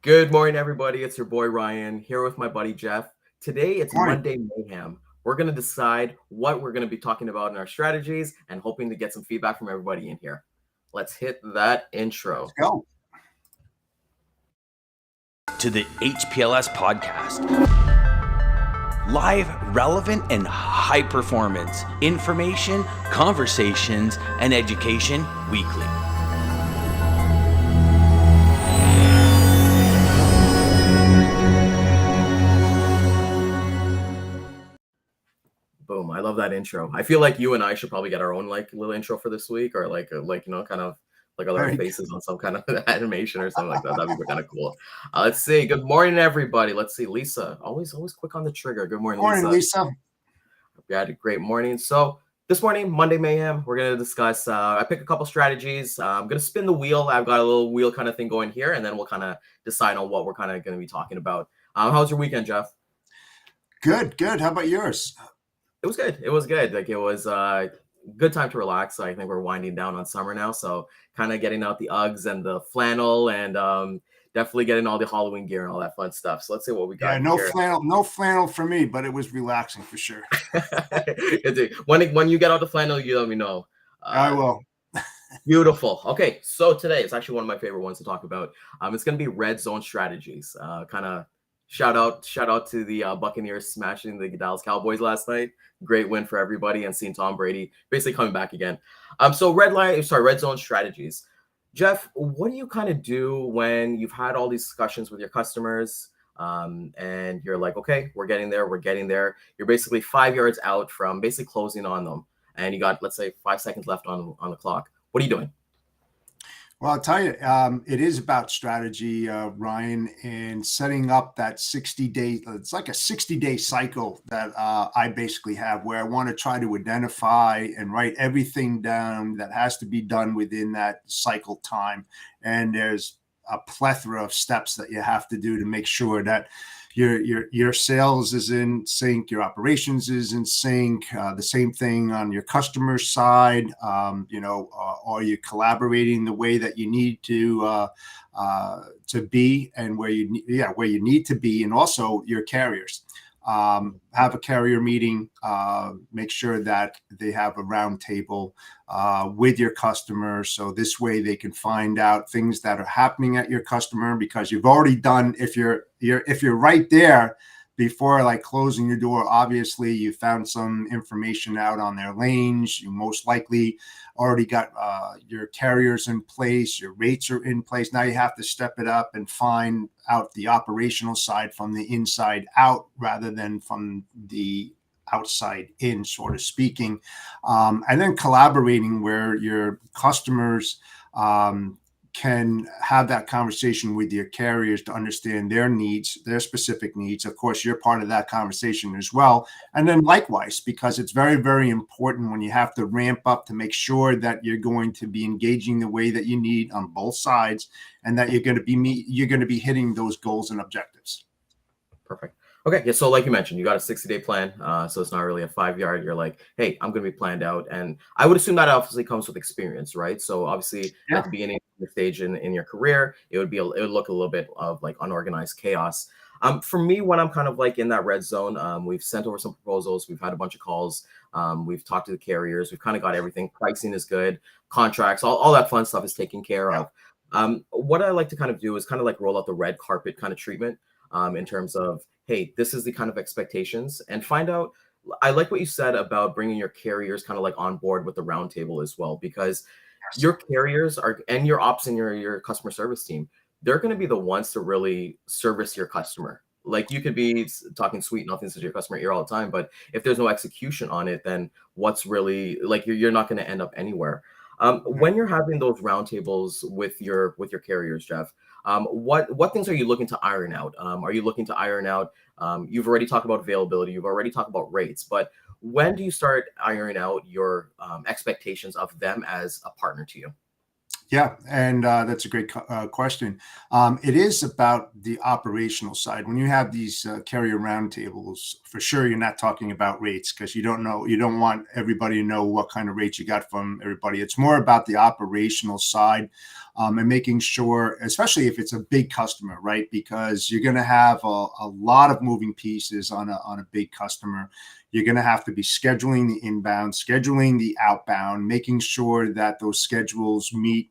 Good morning, everybody. It's your boy Ryan here with my buddy Jeff. Today it's Morning. Monday Mayhem. We're going to decide what we're going to be talking about in our strategies and hoping to get some feedback from everybody in here. Let's hit that Let's intro. go. To the HPLS podcast. Live, relevant, and high performance information, conversations, and education weekly. Boom. I love that intro. I feel like you and I should probably get our own like little intro for this week or kind of like other Very good. faces on some kind of animation or something like that. That'd be kind of cool. Let's see. Good morning, everybody. Let's see. Lisa, always quick on the trigger. Good morning, Morning, Lisa. Lisa. We had a great morning. So this morning, Monday Mayhem, we're going to discuss, I picked a couple strategies. I'm going to spin the wheel. I've got a little wheel kind of thing going here, and then we'll kind of decide on what we're kind of going to be talking about. How's your weekend, Jeff? Good. How about yours? It was good. It was good. Like it was a good time to relax. I think we're winding down on summer now. So kind of getting out the Uggs and the flannel and definitely getting all the Halloween gear and all that fun stuff. So let's see what we got. Yeah, no here. no flannel for me, but it was relaxing for sure. when you get out the flannel, you let me know. I will. Beautiful. Okay, so today it's actually one of my favorite ones to talk about. It's going to be red zone strategies. Kind of shout out to the Buccaneers smashing the Dallas Cowboys last night. Great win for everybody, and seeing Tom Brady basically coming back again. So red zone strategies. Jeff, what do you kind of do when you've had all these discussions with your customers? And you're like, okay, we're getting there. You're basically 5 yards out from basically closing on them, and you got, let's say, 5 seconds left on the clock. What are you doing? Well, I'll tell you, it is about strategy, Ryan, and setting up that 60-day. It's like a 60-day cycle that I basically have, where I want to try to identify and write everything down that has to be done within that cycle time. And there's a plethora of steps that you have to do to make sure that your sales is in sync, your operations is in sync. The same thing on your customer side. Are you collaborating the way that you need to be, and where you need to be, and also your carriers. Have a carrier meeting, make sure that they have a round table with your customer. So this way they can find out things that are happening at your customer, because you've already done, if you're right there before like closing your door, obviously you found some information out on their lanes. You most likely already got your carriers in place, your rates are in place. Now you have to step it up and find out the operational side from the inside out rather than from the outside in, sort of speaking. And then collaborating where your customers can have that conversation with your carriers to understand their needs, their specific needs. Of course, you're part of that conversation as well. And then likewise, because it's very, very important when you have to ramp up to make sure that you're going to be engaging the way that you need on both sides, and that you're going to be hitting those goals and objectives. Perfect. Okay, yeah. So like you mentioned, you got a 60-day plan. So it's not really a 5 yard. You're like, hey, I'm going to be planned out, and I would assume that obviously comes with experience, right? So obviously at the beginning of the stage in your career, it would look a little bit of like unorganized chaos. For me, when I'm kind of like in that red zone, we've sent over some proposals. We've had a bunch of calls. We've talked to the carriers. We've kind of got everything. Pricing is good. Contracts, all that fun stuff is taken care of. What I like to kind of do is kind of like roll out the red carpet kind of treatment, in terms of, hey, this is the kind of expectations, and find out. I like what you said about bringing your carriers kind of like on board with the roundtable as well, because your carriers are, and your ops and your customer service team, they're going to be the ones to really service your customer. Like you could be talking sweet nothings to your customer ear all the time, but if there's no execution on it, then what's really like you're not going to end up anywhere. When you're having those roundtables with your carriers, Jeff, what things are you looking to iron out? Are you looking to iron out? You've already talked about availability. You've already talked about rates. But when do you start ironing out your expectations of them as a partner to you? Yeah, and that's a great question. It is about the operational side. When you have these carrier roundtables, for sure, you're not talking about rates, because you don't want everybody to know what kind of rates you got from everybody. It's more about the operational side. and making sure, especially if it's a big customer, right? Because you're going to have a lot of moving pieces on a big customer. You're going to have to be scheduling the inbound, scheduling the outbound, making sure that those schedules meet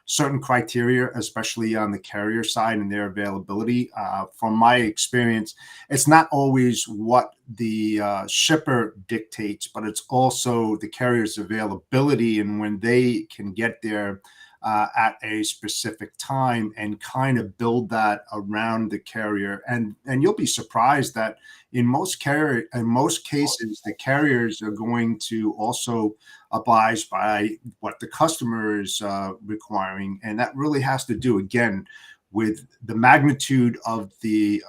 certain criteria, especially on the carrier side and their availability. From my experience, it's not always what the shipper dictates, but it's also the carrier's availability and when they can get there at a specific time, and kind of build that around the carrier. And you'll be surprised that in most cases, the carriers are going to also abide by what the customer is requiring. And that really has to do, again, with the magnitude of the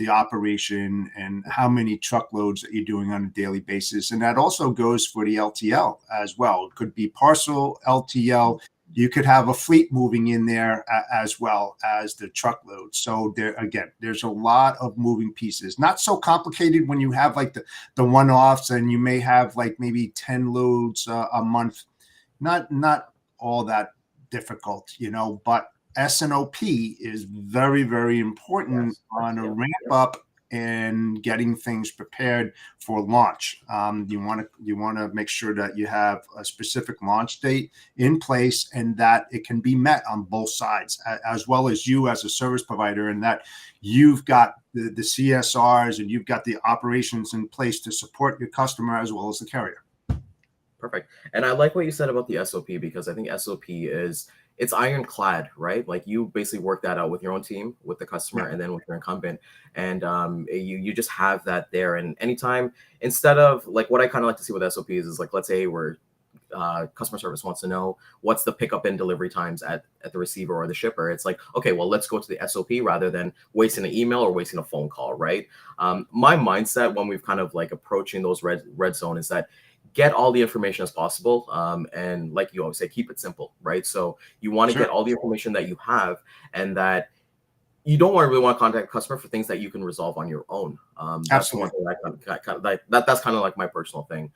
operation and how many truckloads that you're doing on a daily basis. And that also goes for the LTL as well. It could be parcel LTL. You could have a fleet moving in there as well as the truckload. So there, again, there's a lot of moving pieces. Not so complicated when you have like the one-offs and you may have like maybe 10 loads a month. Not all that difficult, but S&OP is very, very important on a ramp up and getting things prepared for launch. You want to make sure that you have a specific launch date in place and that it can be met on both sides, as well as you as a service provider, and that you've got the CSRs and you've got the operations in place to support your customer as well as the carrier. Perfect. And I like what you said about the SOP, because I think SOP it's ironclad, right? Like you basically work that out with your own team, with the customer, and then with your incumbent, and you just have that there. And anytime, instead of like what I kind of like to see with SOPs is like, let's say we're customer service wants to know what's the pickup and delivery times at the receiver or the shipper. It's like, okay, well, let's go to the SOP rather than wasting an email or wasting a phone call, right? My mindset when we've kind of like approaching those red zone is that get all the information as possible. And like you always say, keep it simple, right? So you want to get all the information that you have, and that you don't really want to contact a customer for things that you can resolve on your own. That's one thing that's kind of like my personal thing.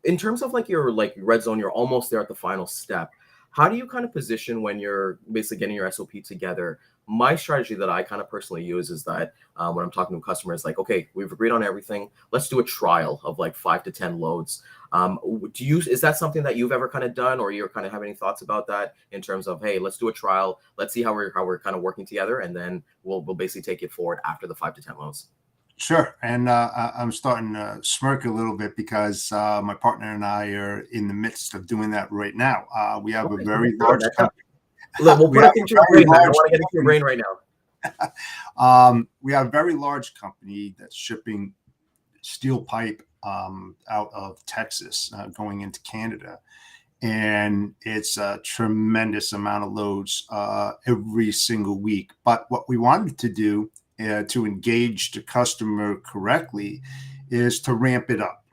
In terms of like your like red zone, you're almost there at the final step. How do you kind of position when you're basically getting your SOP together? My strategy that I kind of personally use is that when I'm talking to customers, like, okay, we've agreed on everything. Let's do a trial of like 5 to 10 loads. Is that something that you've ever kind of done, or you kind of have any thoughts about that in terms of, hey, let's do a trial. Let's see how we're kind of working together, and then we'll basically take it forward after the 5 to 10 loads. Sure. And I'm starting to smirk a little bit because my partner and I are in the midst of doing that right now. We have a very large company. Look, we'll put it into your brain. I want to get into your brain right now. We have a very large company that's shipping steel pipe out of Texas going into Canada. And it's a tremendous amount of loads every single week. But what we wanted to do to engage the customer correctly is to ramp it up.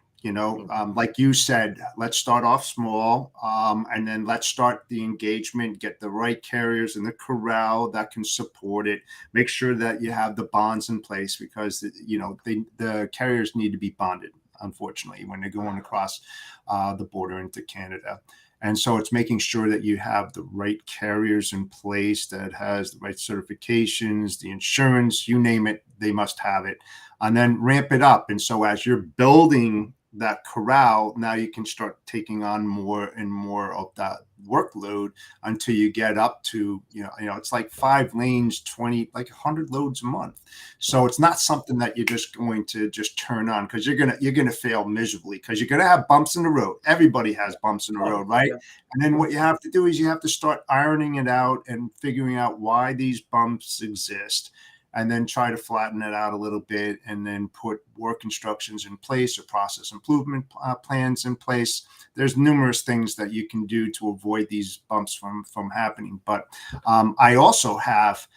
Like you said, let's start off small, and then let's start the engagement, get the right carriers in the corral that can support it. Make sure that you have the bonds in place, because the carriers need to be bonded, unfortunately, when they're going across the border into Canada. And so it's making sure that you have the right carriers in place, that has the right certifications, the insurance, you name it, they must have it, and then ramp it up. And so as you're building that corral, now you can start taking on more and more of that workload until you get up to, it's like 5 lanes, 20, like 100 loads a month. So it's not something that you're just going to just turn on, because you're gonna fail miserably, because you're gonna have bumps in the road. Everybody has bumps in the road, right? Yeah. And then what you have to do is you have to start ironing it out and figuring out why these bumps exist, and then try to flatten it out a little bit, and then put work instructions in place or process improvement plans in place. There's numerous things that you can do to avoid these bumps from happening. But I also have,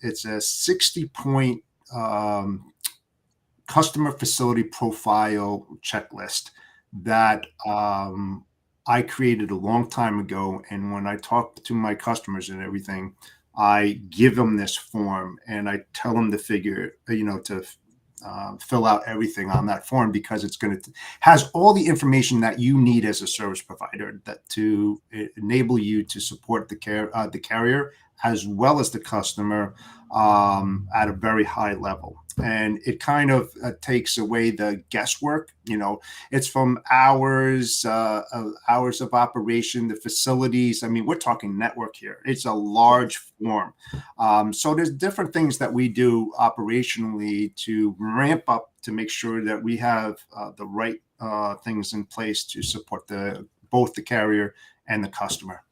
it's a 60-point customer facility profile checklist that I created a long time ago. And when I talk to my customers and everything, I give them this form and I tell them to fill out everything on that form, because it's going to has all the information that you need as a service provider that to enable you to support the carrier as well as the customer at a very high level. And it kind of takes away the guesswork. It's from hours of operation, the facilities. I mean, we're talking network here. It's a large form. So there's different things that we do operationally to ramp up to make sure that we have the right things in place to support both the carrier and the customer.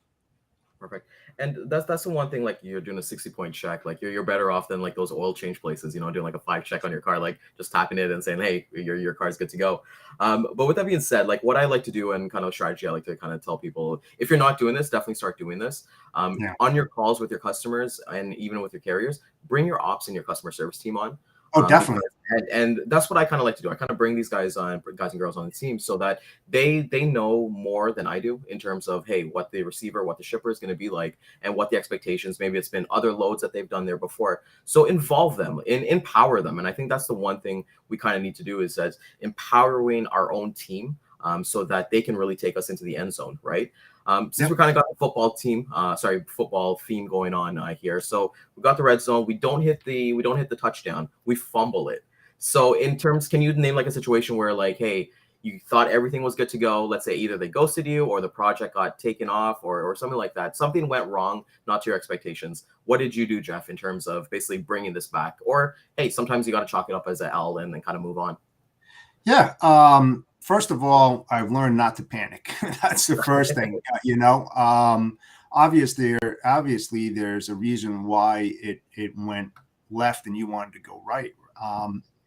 Perfect. And that's the one thing, like you're doing a 60-point check, like you're better off than like those oil change places, doing like a 5 check on your car, like just tapping it and saying, hey, your car's good to go. But with that being said, like what I like to do and kind of strategy I like to kind of tell people, if you're not doing this, definitely start doing this. On your calls with your customers and even with your carriers, bring your ops and your customer service team on. Oh, definitely. And that's what I kind of like to do. I kind of bring these guys and girls on the team so that they know more than I do in terms of, hey, what the receiver, what the shipper is going to be like, and what the expectations. Maybe it's been other loads that they've done there before. So involve them, empower them. And I think that's the one thing we kind of need to do is that empowering our own team so that they can really take us into the end zone, right? Since we kind of got the football theme going on here. So we got the red zone. We don't hit the touchdown. We fumble it. So in terms, can you name like a situation where like, hey, you thought everything was good to go. Let's say either they ghosted you or the project got taken off or something like that. Something went wrong, not to your expectations. What did you do, Jeff, in terms of basically bringing this back? Or, hey, sometimes you got to chalk it up as an L and then kind of move on. Yeah. First of all, I've learned not to panic. That's the first thing, obviously there's a reason why it went left and you wanted to go right.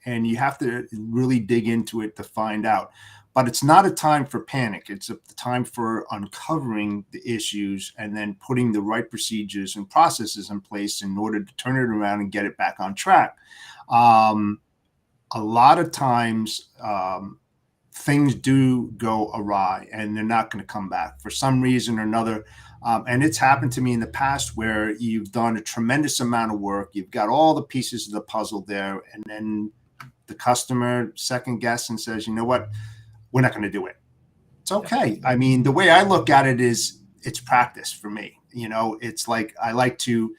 And you have to really dig into it to find out. But it's not a time for panic. It's a time for uncovering the issues and then putting the right procedures and processes in place in order to turn it around and get it back on track. A lot of times, things do go awry and they're not going to come back for some reason or another. And it's happened to me in the past where you've done a tremendous amount of work. You've got all the pieces of the puzzle there. And then the customer second guess and says, you know what, we're not going to do it. It's okay. I mean, the way I look at it is it's practice for me. It's like, I like to,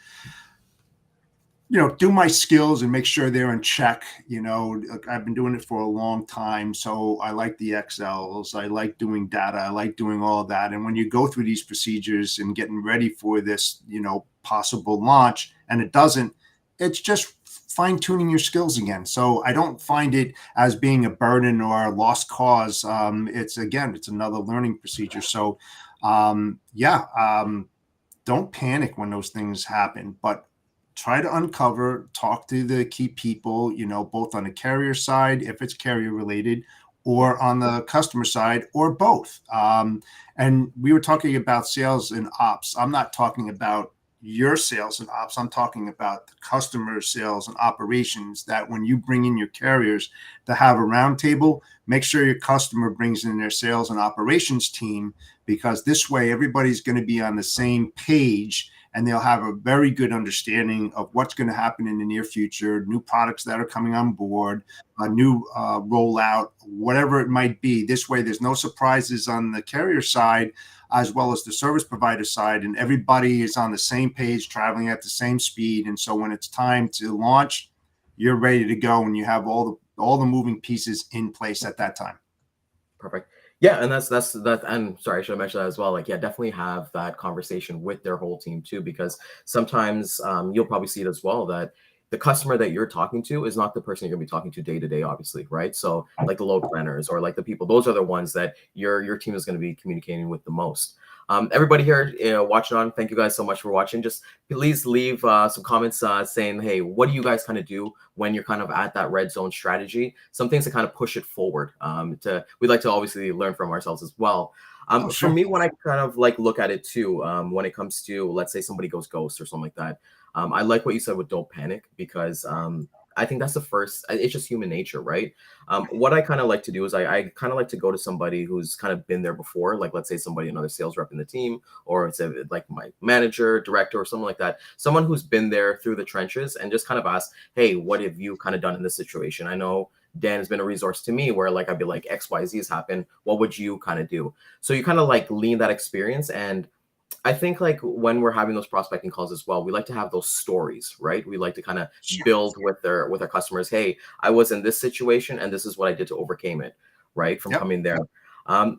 do my skills and make sure they're in check. I've been doing it for a long time. So I like the Excels. I like doing data. I like doing all of that. And when you go through these procedures and getting ready for this, possible launch and it doesn't, it's just fine tuning your skills again. So I don't find it as being a burden or a lost cause. It's another learning procedure. So don't panic when those things happen, but try to uncover, talk to the key people, both on the carrier side, if it's carrier related, or on the customer side, or both. And we were talking about sales and ops. I'm not talking about your sales and ops. I'm talking about the customer sales and operations, that when you bring in your carriers to have a roundtable, make sure your customer brings in their sales and operations team, because this way everybody's going to be on the same page and they'll have a very good understanding of what's going to happen in the near future, new products that are coming on board, a new rollout, whatever it might be. This way, there's no surprises on the carrier side as well as the service provider side, and everybody is on the same page, traveling at the same speed. And so when it's time to launch, you're ready to go and you have all the moving pieces in place at that time. Perfect. Yeah, and that's that. And sorry, I should have mentioned that as well. Like, yeah, definitely have that conversation with their whole team too, because sometimes you'll probably see it as well that the customer that you're talking to is not the person you're going to be talking to day to day, obviously, right? So like the load planners or like the people, those are the ones that your team is going to be communicating with the most. Everybody here watching on, thank you guys so much for watching. Just please leave some comments saying, hey, what do you guys kind of do when you're kind of at that red zone strategy? Some things to kind of push it forward. We'd like to obviously learn from ourselves as well. Sure. For me, when I kind of like look at it too, when it comes to, let's say somebody goes ghost or something like that, I like what you said with don't panic, because I think that's the first. It's just human nature, right? What I kind of like to do is I kind of like to go to somebody who's kind of been there before, like let's say somebody, another sales rep in the team, or it's like my manager, director, or someone like that, someone who's been there through the trenches, and just kind of ask, hey, what have you kind of done in this situation? I know Dan has been a resource to me where like I'd be like XYZ has happened. What would you kind of do? So you kind of like lean that experience. And I think like when we're having those prospecting calls as well, we like to have those stories, right? We like to kind of build with our customers. Hey, I was in this situation and this is what I did to overcame it, right? From coming there.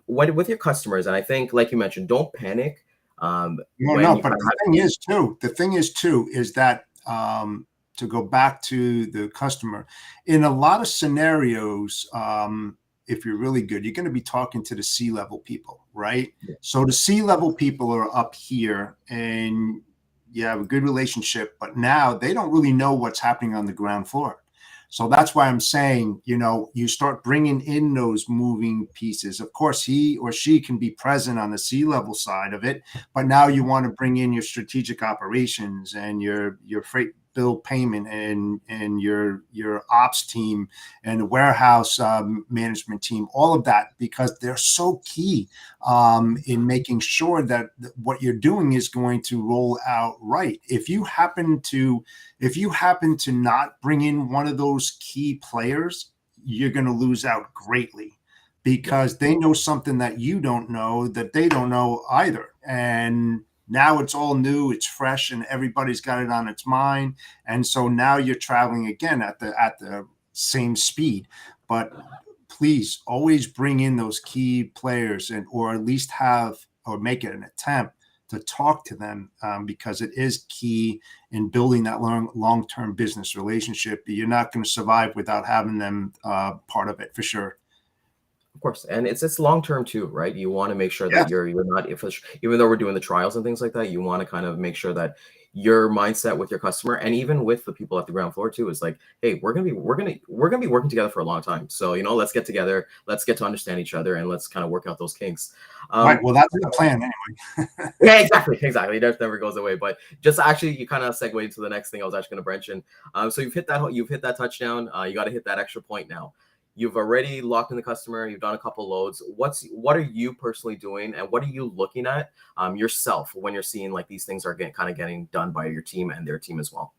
With your customers, and I think like you mentioned, don't panic. No, but the thing is too, is that to go back to the customer, in a lot of scenarios, if you're really good, you're going to be talking to the C-level people, right? Yeah. So the C-level people are up here and you have a good relationship, but now they don't really know what's happening on the ground floor. So that's why I'm saying, you start bringing in those moving pieces. Of course, he or she can be present on the C-level side of it, but now you want to bring in your strategic operations and your freight bill payment and your ops team and the warehouse management team, all of that, because they're so key in making sure that what you're doing is going to roll out right. If you happen to not bring in one of those key players, you're going to lose out greatly, because they know something that you don't know, that they don't know either. And now it's all new, it's fresh, and everybody's got it on its mind. And so now you're traveling again at the same speed. But please always bring in those key players, or at least make it an attempt to talk to them, because it is key in building that long-term business relationship. You're not going to survive without having them part of it, for sure. Of course, and it's long term too, right? You want to make sure that you're not, even though we're doing the trials and things like that, you want to kind of make sure that your mindset with your customer and even with the people at the ground floor too is like, hey, we're gonna be working together for a long time. So let's get together, let's get to understand each other, and let's kind of work out those kinks. Right. Well, that's the plan anyway. Yeah, exactly. It never goes away. But just actually, you kind of segue into the next thing I was actually going to mention. So you've hit that touchdown. You got to hit that extra point now. You've already locked in the customer. You've done a couple loads. What are you personally doing, and what are you looking at yourself when you're seeing like these things are getting done by your team and their team as well?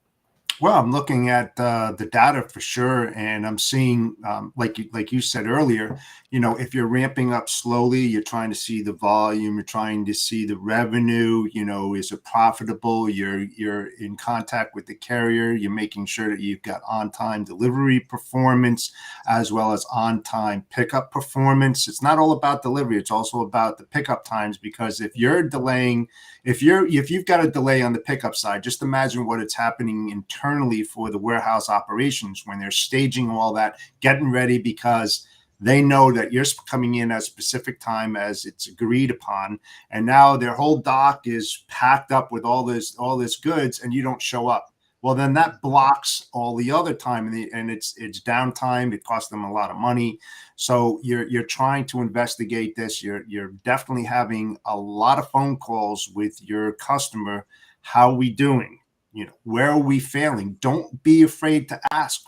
Well, I'm looking at the data for sure, and I'm seeing, like you said earlier, if you're ramping up slowly, you're trying to see the volume, you're trying to see the revenue. Is it profitable? You're in contact with the carrier. You're making sure that you've got on-time delivery performance as well as on-time pickup performance. It's not all about delivery; it's also about the pickup times. Because if you're delaying, if you've got a delay on the pickup side, just imagine what it's happening internally for the warehouse operations when they're staging all that, getting ready, because they know that you're coming in at a specific time as it's agreed upon, and now their whole dock is packed up with all this goods, and you don't show up. Well, then that blocks all the other time, and it's downtime. It costs them a lot of money. So you're trying to investigate this. You're definitely having a lot of phone calls with your customer. How are we doing? Where are we failing? Don't be afraid to ask,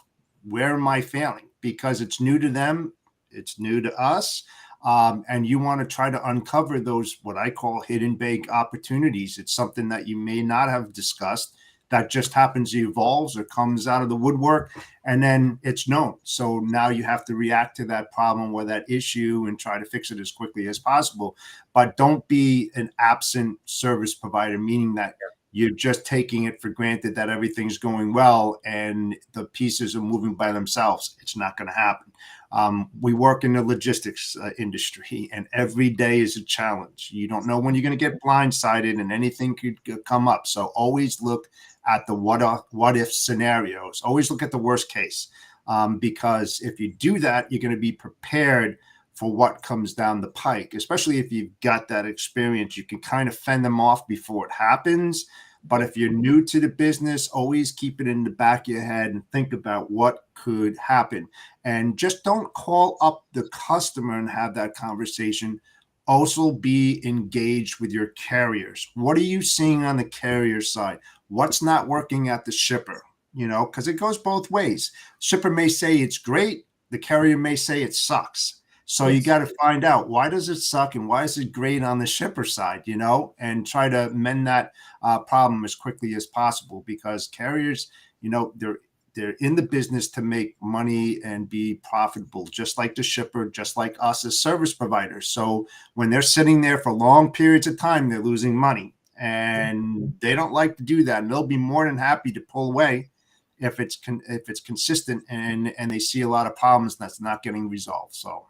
where am I failing? Because it's new to them, it's new to us, and you want to try to uncover those, what I call hidden bake opportunities. It's something that you may not have discussed, that just happens, evolves or comes out of the woodwork, and then it's known. So now you have to react to that problem or that issue and try to fix it as quickly as possible. But don't be an absent service provider, meaning that you're just taking it for granted that everything's going well and the pieces are moving by themselves. It's not going to happen. We work in the logistics industry, and every day is a challenge. You don't know when you're going to get blindsided, and anything could come up. So always look at the what if scenarios. Always look at the worst case, because if you do that, you're going to be prepared for what comes down the pike. Especially if you've got that experience, you can kind of fend them off before it happens. But if you're new to the business, always keep it in the back of your head and think about what could happen. And just don't call up the customer and have that conversation. Also be engaged with your carriers. What are you seeing on the carrier side? What's not working at the shipper? because it goes both ways. Shipper may say it's great. The carrier may say it sucks. So you got to find out, why does it suck and why is it great on the shipper side, and try to mend that problem as quickly as possible, because carriers, they're in the business to make money and be profitable, just like the shipper, just like us as service providers. So when they're sitting there for long periods of time, they're losing money, and they don't like to do that. And they'll be more than happy to pull away if it's consistent and they see a lot of problems that's not getting resolved. So.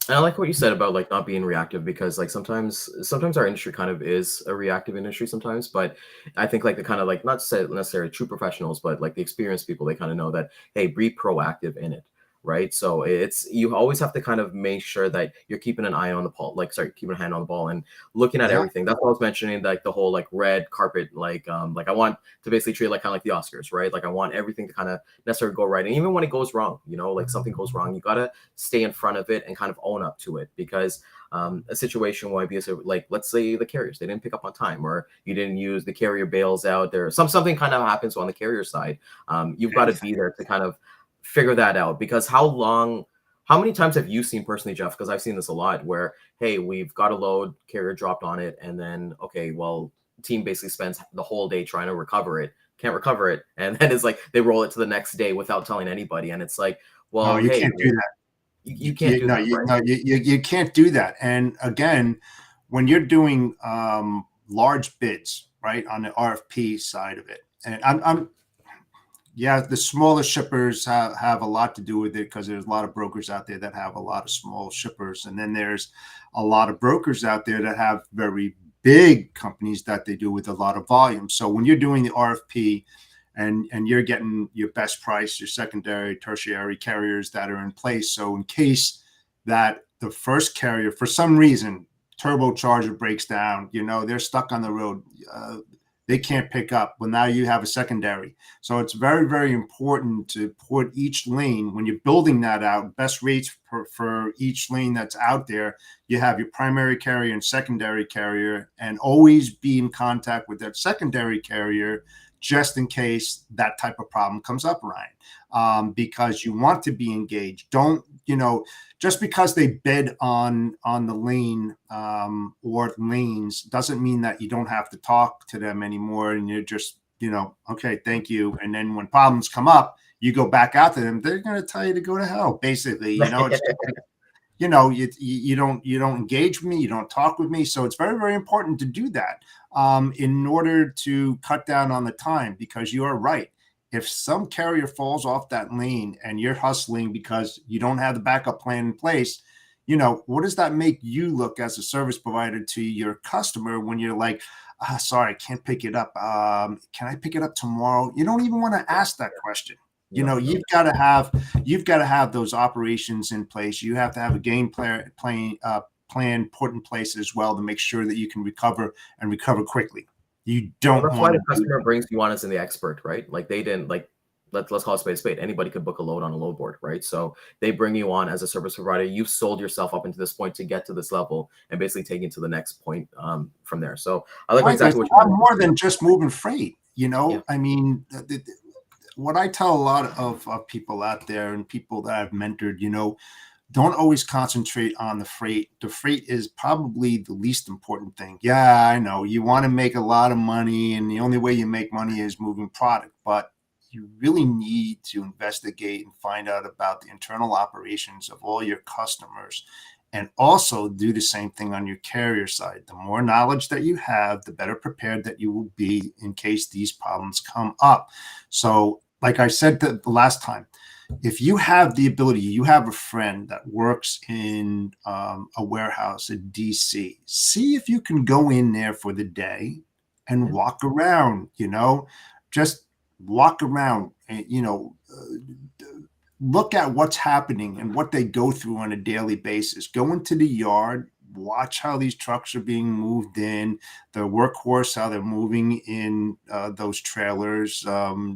And I like what you said about like not being reactive, because like sometimes our industry kind of is a reactive industry sometimes, but I think like the kind of like, not necessarily true professionals, but like the experienced people, they kind of know that, hey, be proactive in it. Right. So you always have to kind of make sure that you're keeping an eye on the ball, keeping a hand on the ball and looking at everything. That's what I was mentioning, like the whole like red carpet, like I want to basically treat it like kind of like the Oscars, right? Like I want everything to kind of necessarily go right. And even when it goes wrong, like something goes wrong, you got to stay in front of it and kind of own up to it, because a situation might be like, let's say the carriers, they didn't pick up on time, or you didn't use the carrier bails out there. Something kind of happens on the carrier side. You've got to be there to kind of figure that out, because how many times have you seen personally, Jeff? Because I've seen this a lot where, hey, we've got a load, carrier dropped on it, and then, okay, well, team basically spends the whole day trying to recover it, can't recover it, and then it's like they roll it to the next day without telling anybody, and it's like, well, you can't do that. You can't do that, right? No, you can't do that. And again, when you're doing large bids, right, on the RFP side of it, and the smaller shippers have a lot to do with it, because there's a lot of brokers out there that have a lot of small shippers. And then there's a lot of brokers out there that have very big companies that they do with a lot of volume. So when you're doing the RFP and you're getting your best price, your secondary, tertiary carriers that are in place. So in case that the first carrier, for some reason, turbocharger breaks down, they're stuck on the road, they can't pick up. Well, now you have a secondary. So it's very, very important to put each lane, when you're building that out, best rates for each lane that's out there. You have your primary carrier and secondary carrier, and always be in contact with that secondary carrier just in case that type of problem comes up, Ryan, because you want to be engaged. Don't, just because they bid on the lane or lanes doesn't mean that you don't have to talk to them anymore. And you're just, okay, thank you. And then when problems come up, you go back out to them. They're going to tell you to go to hell, basically. It's, you don't engage with me, you don't talk with me. So it's very, very important to do that in order to cut down on the time, because you are right. If some carrier falls off that lane and you're hustling because you don't have the backup plan in place, what does that make you look as a service provider to your customer when you're like, sorry, I can't pick it up. Can I pick it up tomorrow? You don't even want to ask that question. You've got to have those operations in place. You have to have a game plan put in place as well to make sure that you can recover quickly. You don't. That's why the customer brings you on as the expert, right? Like they didn't like, let's call it spade a spade. Anybody could book a load on a load board, right? So they bring you on as a service provider. You've sold yourself up into this point to get to this level and basically take it to the next point from there. So I like exactly what you're more than just moving freight. I mean, what I tell a lot of people out there and people that I've mentored, don't always concentrate on the freight. The freight is probably the least important thing. Yeah, I know you want to make a lot of money, and the only way you make money is moving product, but you really need to investigate and find out about the internal operations of all your customers, and also do the same thing on your carrier side. The more knowledge that you have, the better prepared that you will be in case these problems come up. So like I said the last time, if you have the ability, you have a friend that works in a warehouse at DC, see if you can go in there for the day and walk around, just walk around and, look at what's happening and what they go through on a daily basis. Go into the yard, watch how these trucks are being moved in, the workhorse, how they're moving in those trailers,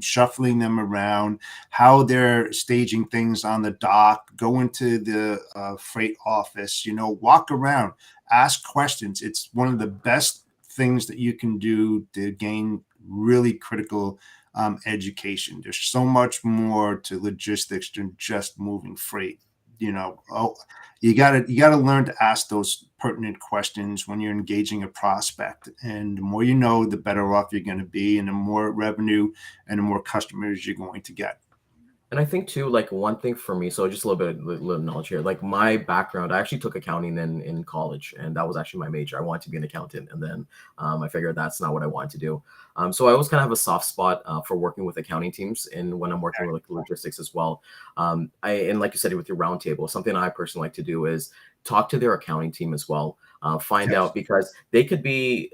shuffling them around, how they're staging things on the dock. Go into the freight office, walk around, ask questions. It's one of the best things that you can do to gain really critical education. There's so much more to logistics than just moving freight. You gotta learn to ask those pertinent questions when you're engaging a prospect. And the more you know, the better off you're going to be, and the more revenue and the more customers you're going to get. And I think too, like one thing for me, so just a little knowledge here. Like my background, I actually took accounting in college, and that was actually my major. I wanted to be an accountant, and then I figured that's not what I wanted to do. So I always kind of have a soft spot for working with accounting teams, and when I'm working with like logistics as well. And like you said with your roundtable, something I personally like to do is talk to their accounting team as well. Find Yes. out, because they could be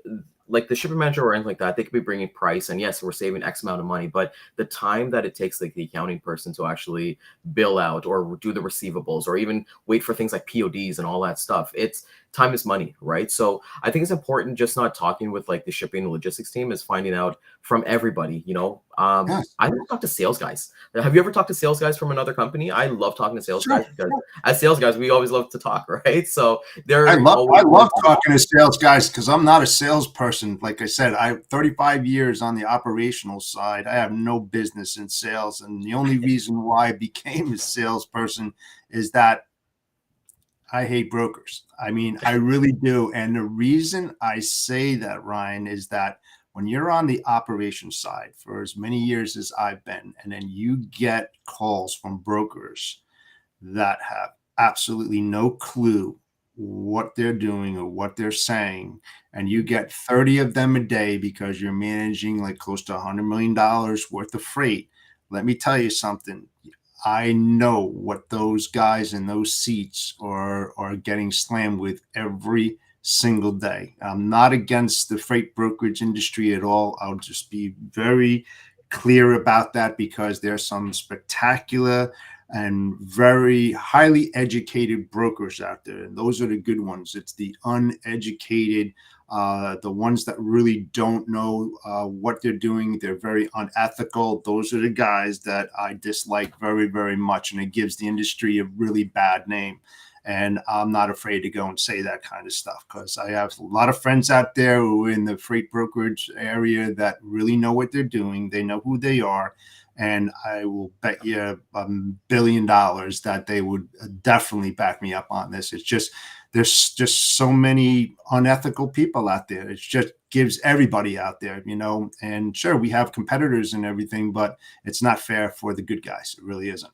like the shipping manager or anything like that. They could be bringing price, and yes, we're saving X amount of money, but the time that it takes like the accounting person to actually bill out or do the receivables or even wait for things like PODs and all that stuff, it's time is money, right? So I think it's important just not talking with like the shipping and logistics team, is finding out from everybody. Yes. I don't talk to sales guys. Have you ever talked to sales guys from another company? I love talking to sales Sure. guys, because as sales guys, we always love to talk, right? So I love talking to sales guys, because I'm not a salesperson. Like I said, I have 35 years on the operational side. I have no business in sales. And the only reason why I became a salesperson is that I hate brokers. I mean, I really do. And the reason I say that, Ryan, is that when you're on the operations side for as many years as I've been, and then you get calls from brokers that have absolutely no clue what they're doing or what they're saying, and you get 30 of them a day because you're managing like close to $100 million worth of freight, let me tell you something. I know what those guys in those seats are getting slammed with every single day. I'm not against the freight brokerage industry at all. I'll just be very clear about that, because there's some spectacular and very highly educated brokers out there, and those are the good ones. It's the uneducated, the ones that really don't know what they're doing. They're very unethical. Those are the guys that I dislike very, very much, and it gives the industry a really bad name. And I'm not afraid to go and say that kind of stuff, because I have a lot of friends out there who are in the freight brokerage area that really know what they're doing. They know who they are. And I will bet you $1 billion that they would definitely back me up on this. It's just, there's just so many unethical people out there. It just gives everybody out there, and sure, we have competitors and everything, but it's not fair for the good guys. It really isn't.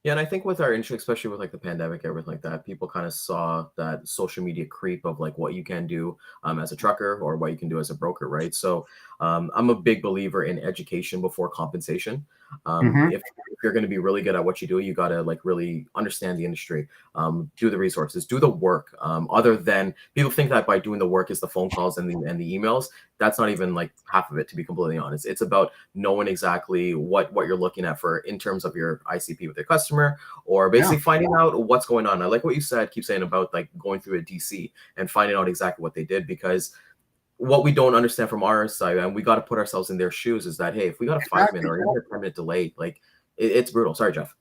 Yeah, and I think with our industry, especially with like the pandemic, everything like that, people kind of saw that social media creep of like what you can do as a trucker or what you can do as a broker, right? So I'm a big believer in education before compensation. If you're going to be really good at what you do, you got to like really understand the industry, do the resources, do the work. Other than people think that by doing the work is the phone calls and the emails. That's not even like half of it, to be completely honest. It's about knowing exactly what you're looking at for in terms of your ICP with your customer, or basically finding out what's going on. I like what you said, keep saying about like going through a DC and finding out exactly what they did, because what we don't understand from our side, and we got to put ourselves in their shoes, is that, hey, if we got a 5-minute or even a 10-minute delay, like it's brutal. Sorry, Jeff.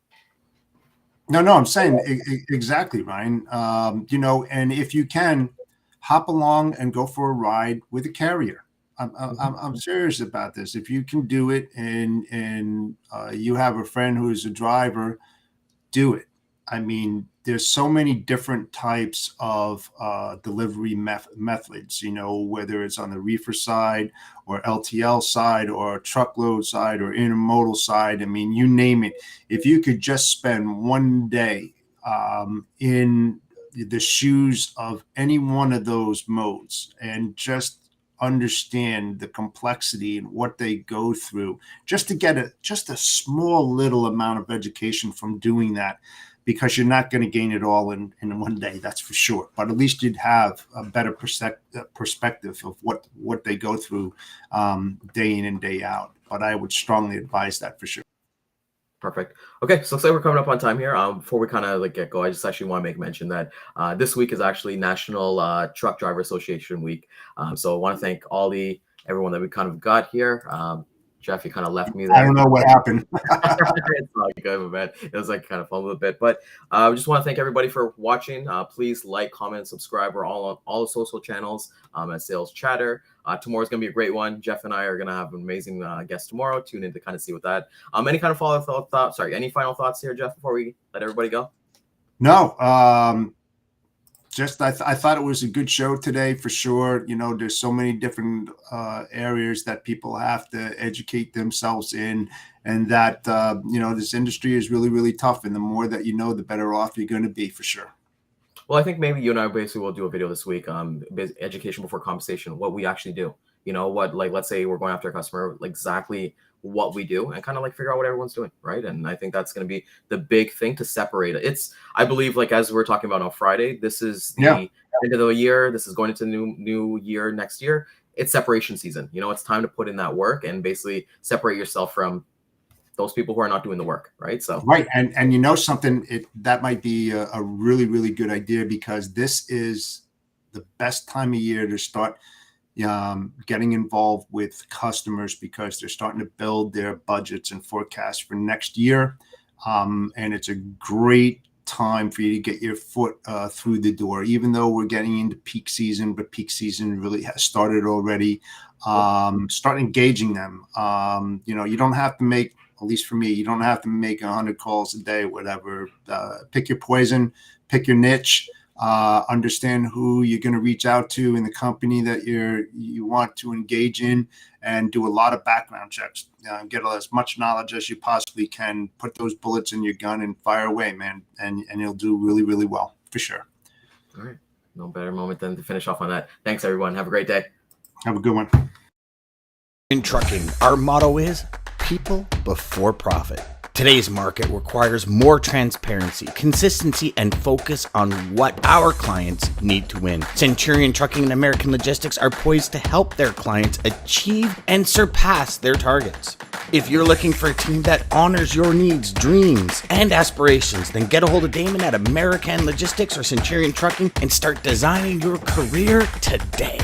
No, I'm saying exactly, Ryan. And if you can, hop along and go for a ride with a carrier. I'm serious about this. If you can do it, and you have a friend who is a driver, do it. I mean, there's so many different types of delivery methods, whether it's on the reefer side or LTL side or truckload side or intermodal side. I mean, you name it. If you could just spend one day in the shoes of any one of those modes and just understand the complexity and what they go through, just to get just a small little amount of education from doing that, because you're not going to gain it all in one day, that's for sure. But at least you'd have a better perspective of what they go through day in and day out. But I would strongly advise that for sure. Perfect. Okay, so looks like we're coming up on time here. Before we kind of like get go, I just actually want to make mention that this week is actually National Truck Driver Association Week. So I want to thank everyone that we kind of got here. Jeff, you kind of left me there. I don't know what happened. It's not good, man. It was like kind of fun a little bit, but I just want to thank everybody for watching. Please like, comment, subscribe. We're all on all the social channels at Sales Chatter. Tomorrow's gonna be a great one. Jeff and I are gonna have an amazing guest tomorrow. Tune in to kind of see what that. Any kind of follow-up thoughts? Sorry, any final thoughts here, Jeff, before we let everybody go? No. Just I thought it was a good show today for sure. You know, there's so many different areas that people have to educate themselves in, and that you know, this industry is really, really tough. And the more that you know, the better off you're going to be for sure. Well, I think maybe you and I basically will do a video this week. Education before compensation. What we actually do. You know, what, like, let's say we're going after a customer, like exactly what we do, and kind of like figure out what everyone's doing, right? And I think that's going to be the big thing to separate it. It's, I believe, like as we're talking about on Friday, this is the end of the year. This is going into new year next year. It's separation season. You know, it's time to put in that work and basically separate yourself from those people who are not doing the work, right? So right, and you know something, that might be a really, really good idea, because this is the best time of year to start getting involved with customers, because they're starting to build their budgets and forecasts for next year. And it's a great time for you to get your foot through the door, even though we're getting into peak season, but peak season really has started already. Start engaging them. You know, you don't have to make, at least for me, you don't have to make 100 calls a day, whatever. Pick your poison, pick your niche. Understand who you're going to reach out to in the company that you want to engage in, and do a lot of background checks. Get as much knowledge as you possibly can. Put those bullets in your gun and fire away, man, and you'll do really, really well for sure. All right, no better moment than to finish off on that. Thanks, everyone. Have a great day. Have a good one. In trucking, our motto is people before profit. Today's market requires more transparency, consistency, and focus on what our clients need to win. Centurion Trucking and American Logistics are poised to help their clients achieve and surpass their targets. If you're looking for a team that honors your needs, dreams, and aspirations, then get a hold of Daman at American Logistics or Centurion Trucking and start designing your career today.